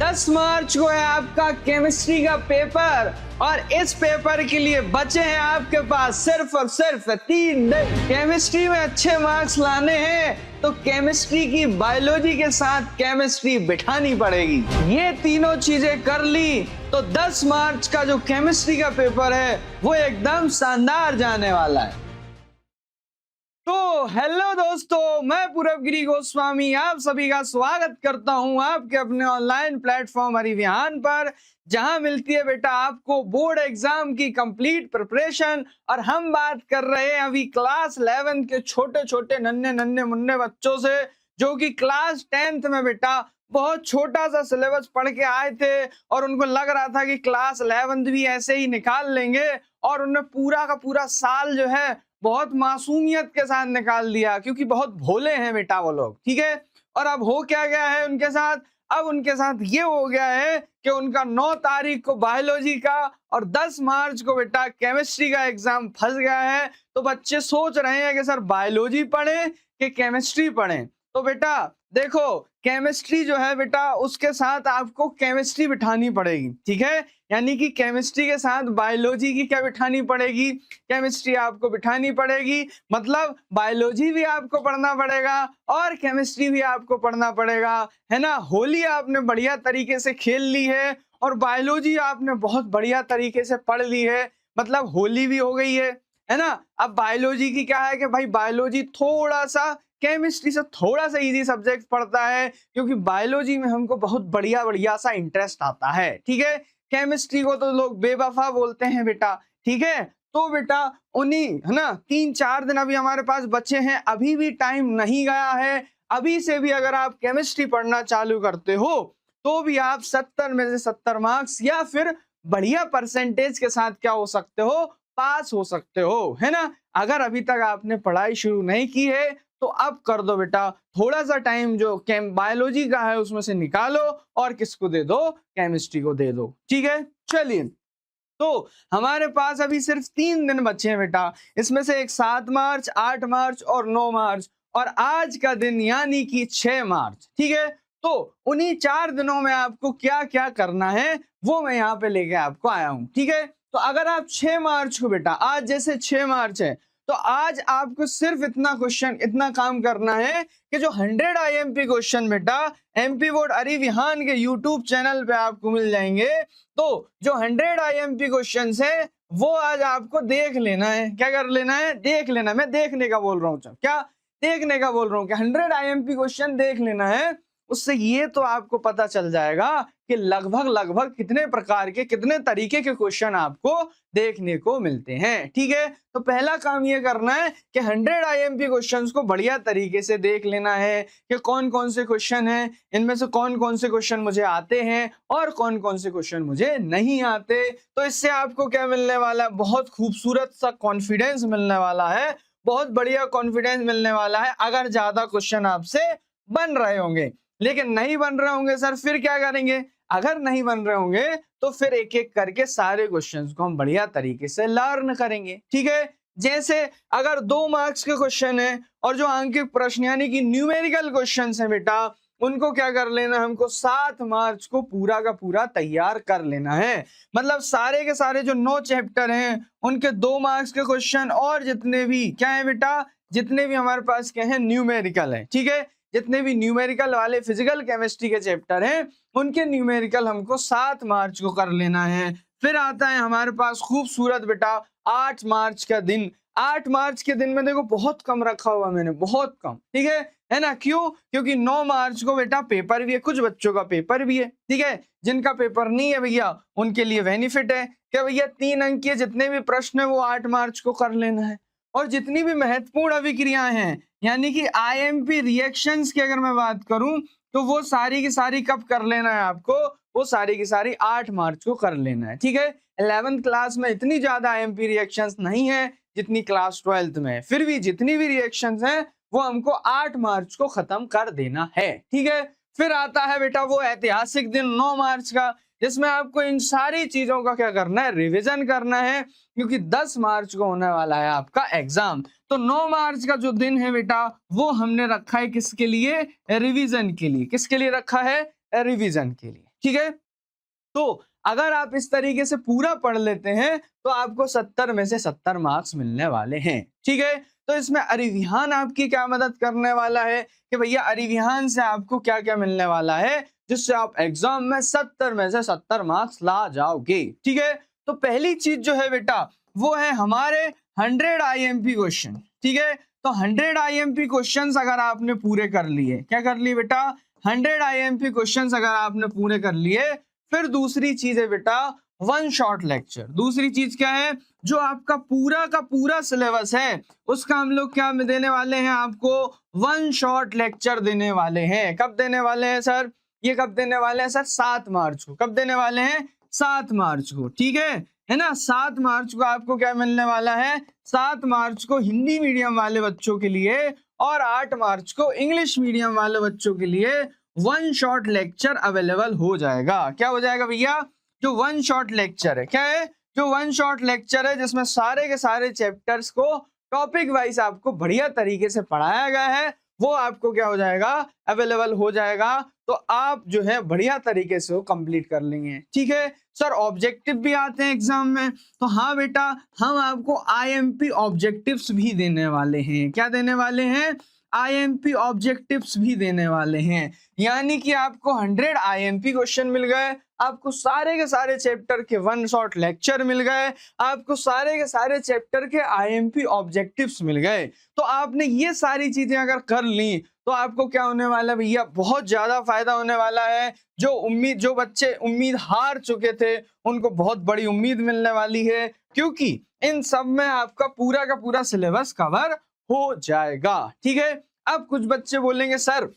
10 मार्च को है आपका केमिस्ट्री का पेपर और इस पेपर के लिए बचे हैं आपके पास सिर्फ और सिर्फ 3 दिन। केमिस्ट्री में अच्छे मार्क्स लाने हैं तो केमिस्ट्री की बायोलॉजी के साथ केमिस्ट्री बिठानी पड़ेगी। ये तीनों चीजें कर ली तो 10 मार्च का जो केमिस्ट्री का पेपर है वो एकदम शानदार जाने वाला है। तो हेलो दोस्तों, मैं पूरबगिरी गोस्वामी आप सभी का स्वागत करता हूं आपके अपने ऑनलाइन प्लेटफॉर्म अरिविहान पर, जहां मिलती है बेटा आपको बोर्ड एग्जाम की कंप्लीट प्रिपरेशन। और हम बात कर रहे हैं अभी क्लास 11 के छोटे छोटे नन्हे मुन्ने बच्चों से, जो कि क्लास 10th में बेटा बहुत छोटा सा सिलेबस पढ़ के आए थे और उनको लग रहा था कि क्लास 11th भी ऐसे ही निकाल लेंगे, और उन्होंने पूरा का पूरा साल जो है बहुत मासूमियत के साथ निकाल दिया, क्योंकि बहुत भोले हैं बेटा वो लोग। ठीक है, और अब हो क्या गया है उनके साथ? अब उनके साथ ये हो गया है कि उनका 9 तारीख को बायोलॉजी का और 10 मार्च को बेटा केमिस्ट्री का एग्जाम फंस गया है। तो बच्चे सोच रहे हैं कि सर बायोलॉजी पढ़ें कि केमिस्ट्री पढ़ें। तो बेटा देखो, केमिस्ट्री जो है बेटा उसके साथ आपको केमिस्ट्री बिठानी पड़ेगी। ठीक है, यानी कि केमिस्ट्री के साथ बायोलॉजी की क्या बिठानी पड़ेगी? केमिस्ट्री आपको बिठानी पड़ेगी। मतलब बायोलॉजी भी आपको पढ़ना पड़ेगा और केमिस्ट्री भी आपको पढ़ना पड़ेगा, है ना। होली आपने बढ़िया तरीके से खेल ली है और बायोलॉजी आपने बहुत बढ़िया तरीके से पढ़ ली है, मतलब होली भी हो गई है ना। अब बायोलॉजी की क्या है कि भाई बायोलॉजी थोड़ा सा केमिस्ट्री से थोड़ा सा इजी सब्जेक्ट पढ़ता है, क्योंकि बायोलॉजी में हमको बहुत बढ़िया सा इंटरेस्ट आता है। ठीक है, केमिस्ट्री को तो लोग बेवफा बोलते हैं बेटा। ठीक है, तो बेटा उन्हीं है ना 3-4 दिन अभी हमारे पास बचे हैं, अभी भी टाइम नहीं गया है। अभी से भी अगर आप केमिस्ट्री पढ़ना चालू करते हो तो भी आप 70 में से 70 मार्क्स या फिर बढ़िया परसेंटेज के साथ क्या हो सकते हो? पास हो सकते हो, है ना। अगर अभी तक आपने पढ़ाई शुरू नहीं की है तो अब कर दो बेटा, थोड़ा सा टाइम जो बायोलॉजी का है उसमें से निकालो और किसको दे दो? केमिस्ट्री को दे दो। ठीक है, चलिए तो हमारे पास अभी सिर्फ 3 दिन बचे हैं बेटा, इसमें से एक 7 मार्च, 8 मार्च और 9 मार्च, और आज का दिन यानी कि 6 मार्च। ठीक है, तो उन्हीं 4 दिनों में आपको क्या क्या करना है वो मैं यहाँ पे लेके आपको आया हूँ। ठीक है, तो अगर आप 6 मार्च को बेटा, आज जैसे 6 मार्च है तो आज आपको सिर्फ इतना काम करना है कि जो 100 IMP क्वेश्चन बेटा MP बोर्ड अरिविहान के YouTube चैनल पे आपको मिल जाएंगे, तो जो 100 IMP क्वेश्चन है वो आज आपको देख लेना है। क्या कर लेना है? देख लेना। मैं देखने का बोल रहा हूँ, क्या देखने का बोल रहा हूँ कि 100 IMP क्वेश्चन देख लेना है। उससे ये तो आपको पता चल जाएगा कि लगभग कितने प्रकार के, कितने तरीके के क्वेश्चन आपको देखने को मिलते हैं। ठीक है, तो पहला काम ये करना है कि 100 IMP क्वेश्चंस को बढ़िया तरीके से देख लेना है कि कौन कौन से क्वेश्चन हैं, इनमें से कौन कौन से क्वेश्चन मुझे आते हैं और कौन कौन से क्वेश्चन मुझे नहीं आते। तो इससे आपको क्या मिलने वाला है? बहुत खूबसूरत सा कॉन्फिडेंस मिलने वाला है, बहुत बढ़िया कॉन्फिडेंस मिलने वाला है अगर ज्यादा क्वेश्चन आपसे बन रहे होंगे। लेकिन नहीं बन रहे होंगे सर, फिर क्या करेंगे? अगर नहीं बन रहे होंगे तो फिर एक एक करके सारे क्वेश्चंस को हम बढ़िया तरीके से लर्न करेंगे। ठीक है, जैसे अगर 2 मार्क्स के क्वेश्चन है और जो आंकिक प्रश्न यानी कि न्यूमेरिकल क्वेश्चंस है बेटा, उनको क्या कर लेना? हमको 7 मार्च को पूरा का पूरा तैयार कर लेना है। मतलब सारे के सारे जो 9 चैप्टर हैं उनके 2 मार्क्स के क्वेश्चन और जितने भी क्या है बेटा, जितने भी हमारे पास क्या है न्यूमेरिकल है। ठीक है, जितने भी न्यूमेरिकल वाले फिजिकल केमिस्ट्री के चैप्टर हैं उनके न्यूमेरिकल हमको 7 मार्च को कर लेना है। फिर आता है हमारे पास खूबसूरत बेटा 8 मार्च का दिन। 8 मार्च के दिन में देखो बहुत कम रखा हुआ मैंने, बहुत कम। ठीक है ना, क्यों? क्योंकि 9 मार्च को बेटा पेपर भी है, कुछ बच्चों का पेपर भी है। ठीक है, जिनका पेपर नहीं है भैया उनके लिए बेनिफिट है कि भैया 3 अंक के जितने भी प्रश्न है वो 8 मार्च को कर लेना है। और जितनी भी महत्वपूर्ण अभिक्रियाएं हैं यानी कि IMP रिएक्शंस की अगर मैं बात करूं तो वो सारी की सारी कब कर लेना है आपको? वो सारी की सारी 8 मार्च को कर लेना है। ठीक है, 11th क्लास में इतनी ज्यादा IMP रिएक्शंस नहीं है जितनी क्लास 12th में है, फिर भी जितनी भी रिएक्शंस हैं वो हमको 8 मार्च को खत्म कर देना है। ठीक है, फिर आता है बेटा वो ऐतिहासिक दिन 9 मार्च का, जिसमें आपको इन सारी चीजों का क्या करना है? रिवीजन करना है, क्योंकि 10 मार्च को होने वाला है आपका एग्जाम। तो 9 मार्च का जो दिन है बेटा वो हमने रखा है किसके लिए? रिवीजन के लिए। किसके लिए रखा है? रिवीजन के लिए। ठीक है। तो अगर आप इस तरीके से पूरा पढ़ लेते हैं तो आपको 70 में से 70 मार्क्स मिलने वाले हैं। ठीक है, तो इसमें अरिविहान आपकी क्या मदद करने वाला है कि भैया अरिविहान से आपको क्या क्या मिलने वाला है जिससे आप एग्जाम में 70 में से 70 मार्क्स ला जाओगे। ठीक है, तो पहली चीज जो है बेटा वो है हमारे 100 IMP क्वेश्चन। ठीक है, तो 100 IMP क्वेश्चंस अगर आपने पूरे कर लिए, क्या कर लिए बेटा, 100 IMP क्वेश्चंस अगर आपने पूरे कर लिए, फिर दूसरी चीज है बेटा वन शॉट लेक्चर। दूसरी चीज क्या है, जो आपका पूरा का पूरा सिलेबस है उसका हम लोग क्या देने वाले हैं, आपको वन शॉट लेक्चर देने वाले हैं। कब देने वाले हैं सर, ये कब देने वाले हैं सर, 7 मार्च को। कब देने वाले हैं, 7 मार्च को। ठीक है ना, 7 मार्च को आपको क्या मिलने वाला है, 7 मार्च को हिंदी मीडियम वाले बच्चों के लिए और 8 मार्च को इंग्लिश मीडियम वाले बच्चों के लिए वन शॉट लेक्चर अवेलेबल हो जाएगा। क्या हो जाएगा भैया, जो वन शॉट लेक्चर है, क्या है, जो वन शॉट लेक्चर है जिसमें सारे के सारे चैप्टर्स को टॉपिक वाइज आपको बढ़िया तरीके से पढ़ाया गया है, वो आपको क्या हो जाएगा, अवेलेबल हो जाएगा। तो आप जो है बढ़िया तरीके से वो कंप्लीट कर लेंगे। ठीक है सर, ऑब्जेक्टिव भी आते हैं एग्जाम में, तो हाँ बेटा हम आपको IMP ऑब्जेक्टिव्स भी देने वाले हैं। क्या देने वाले हैं, IMP ऑब्जेक्टिव्स भी देने वाले हैं। यानी कि आपको 100 IMP क्वेश्चन मिल गए, आपको सारे के सारे चैप्टर के वन शॉट लेक्चर मिल गए, आपको सारे के सारे चैप्टर के IMP ऑब्जेक्टिव्स मिल गए। तो आपने ये सारी चीजें अगर कर ली तो आपको क्या होने वाला है भैया, बहुत ज्यादा फायदा होने वाला है। जो बच्चे उम्मीद हार चुके थे उनको बहुत बड़ी उम्मीद मिलने वाली है, क्योंकि इन सब में आपका पूरा का पूरा सिलेबस कवर हो जाएगा। ठीक है, अब कुछ बच्चे बोलेंगे सर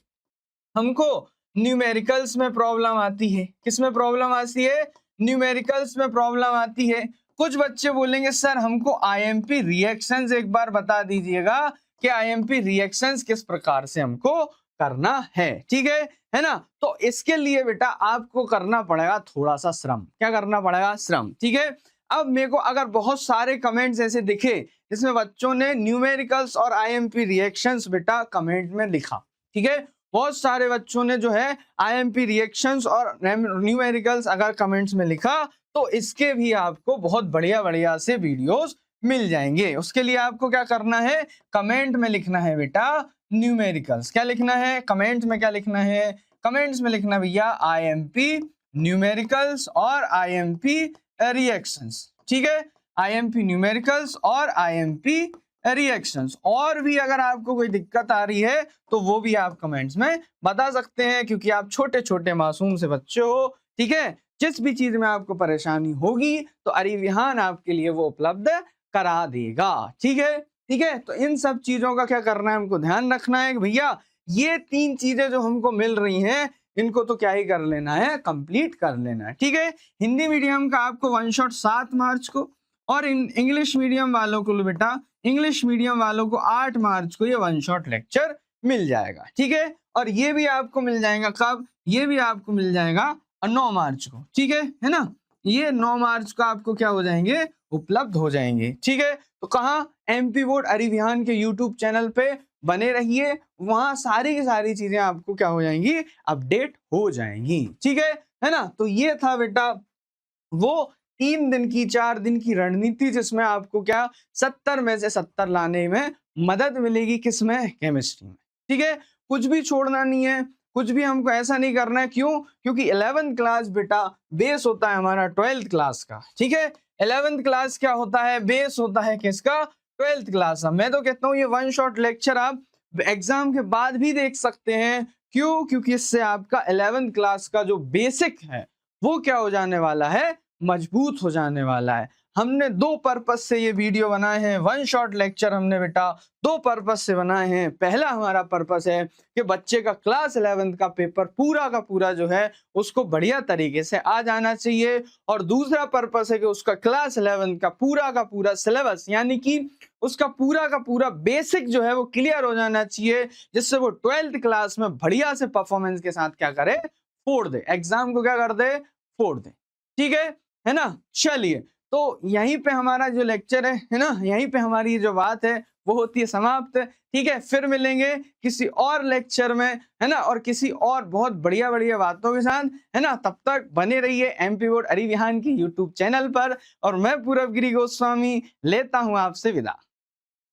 हमको न्यूमेरिकल्स में प्रॉब्लम आती है। किस में प्रॉब्लम आती है, न्यूमेरिकल्स में प्रॉब्लम आती है। कुछ बच्चे बोलेंगे सर हमको IMP रिएक्शंस एक बार बता दीजिएगा कि IMP रिएक्शंस किस प्रकार से हमको करना है। ठीक है ना, तो इसके लिए बेटा आपको करना पड़ेगा थोड़ा सा श्रम। क्या करना पड़ेगा, श्रम। ठीक है, अब मेरे को अगर बहुत सारे कमेंट्स ऐसे दिखे जिसमें बच्चों ने न्यूमेरिकल्स और IMP रिएक्शंस बेटा कमेंट में लिखा, ठीक है, बहुत सारे बच्चों ने जो है IMP रिएक्शंस और न्यूमेरिकल्स अगर कमेंट्स में लिखा तो इसके भी आपको बहुत बढ़िया बढ़िया से वीडियोस मिल जाएंगे। उसके लिए आपको क्या करना है, कमेंट में लिखना है बेटा न्यूमेरिकल्स। क्या लिखना है, कमेंट में क्या लिखना है, कमेंट्स में लिखना भैया IMP न्यूमेरिकल्स और IMP रिएक्शंस। ठीक है, IMP न्यूमेरिकल्स और IMP रिएक्शंस। और भी अगर आपको कोई दिक्कत आ रही है तो वो भी आप कमेंट्स में बता सकते हैं, क्योंकि आप छोटे छोटे मासूम से बच्चे हो। ठीक है, जिस भी चीज में आपको परेशानी होगी तो अरिविहान आपके लिए वो उपलब्ध करा देगा। ठीक है, तो इन सब चीजों का क्या करना है, हमको ध्यान रखना है कि भैया ये 3 चीजें जो हमको मिल रही हैं इनको तो क्या ही कर लेना है, कंप्लीट कर लेना है। ठीक है, हिंदी मीडियम का आपको वन शॉट 7 मार्च को और इंग्लिश मीडियम वालों को बेटा इंग्लिश मीडियम वालों को 8 मार्च को ये वन शॉट लेक्चर मिल जाएगा। ठीक है, और ये भी आपको मिल जाएगा कब, ये भी आपको मिल जाएगा 9 मार्च को। ठीक है ना, ये 9 मार्च को आपको क्या हो जाएंगे, उपलब्ध हो जाएंगे। ठीक है, तो कहाँ, MP बोर्ड अरिविहान के YouTube चैनल पे बने रहिए, वहां सारी की सारी चीजें आपको क्या हो जाएंगी, अपडेट हो जाएंगी। ठीक है ना, तो ये था बेटा वो 3 दिन की 4 दिन की रणनीति जिसमें आपको क्या 70 में से 70 लाने में मदद मिलेगी। किसमें, केमिस्ट्री में। ठीक है, कुछ भी छोड़ना नहीं है, कुछ भी हमको ऐसा नहीं करना है। क्यों, क्योंकि 11th क्लास बेटा बेस होता है हमारा 12th क्लास का। ठीक है, 11th क्लास क्या होता है, बेस होता है किसका, 12th क्लास का। मैं तो कहता हूँ ये वन शॉट लेक्चर आप एग्जाम के बाद भी देख सकते हैं। क्यों, क्योंकि इससे आपका 11th क्लास का जो बेसिक है वो क्या हो जाने वाला है, मजबूत हो जाने वाला है। हमने 2 पर्पस से ये वीडियो बनाए हैं, वन शॉट लेक्चर हमने बेटा 2 पर्पस से बनाए हैं। पहला हमारा पर्पस है कि बच्चे का क्लास 11th का पेपर पूरा का पूरा जो है उसको बढ़िया तरीके से आ जाना चाहिए, और दूसरा पर्पस है कि उसका क्लास 11th का पूरा सिलेबस यानी कि उसका पूरा का पूरा बेसिक जो है वो क्लियर हो जाना चाहिए, जिससे वो 12th क्लास में बढ़िया से परफॉर्मेंस के साथ क्या करे, फोड़ दे, एग्जाम को क्या कर दे, फोड़ दे। ठीक है ना, चलिए तो यहीं पे हमारा जो लेक्चर है ना, यहीं पे हमारी जो बात है वो होती है समाप्त। ठीक है, फिर मिलेंगे किसी और लेक्चर में, है ना, और किसी और बहुत बढ़िया बढ़िया बातों के साथ, है ना। तब तक बने रहिए एमपी बोर्ड अरिविहान की यूट्यूब चैनल पर, और मैं पूरब गिरी गोस्वामी लेता हूं आपसे विदा।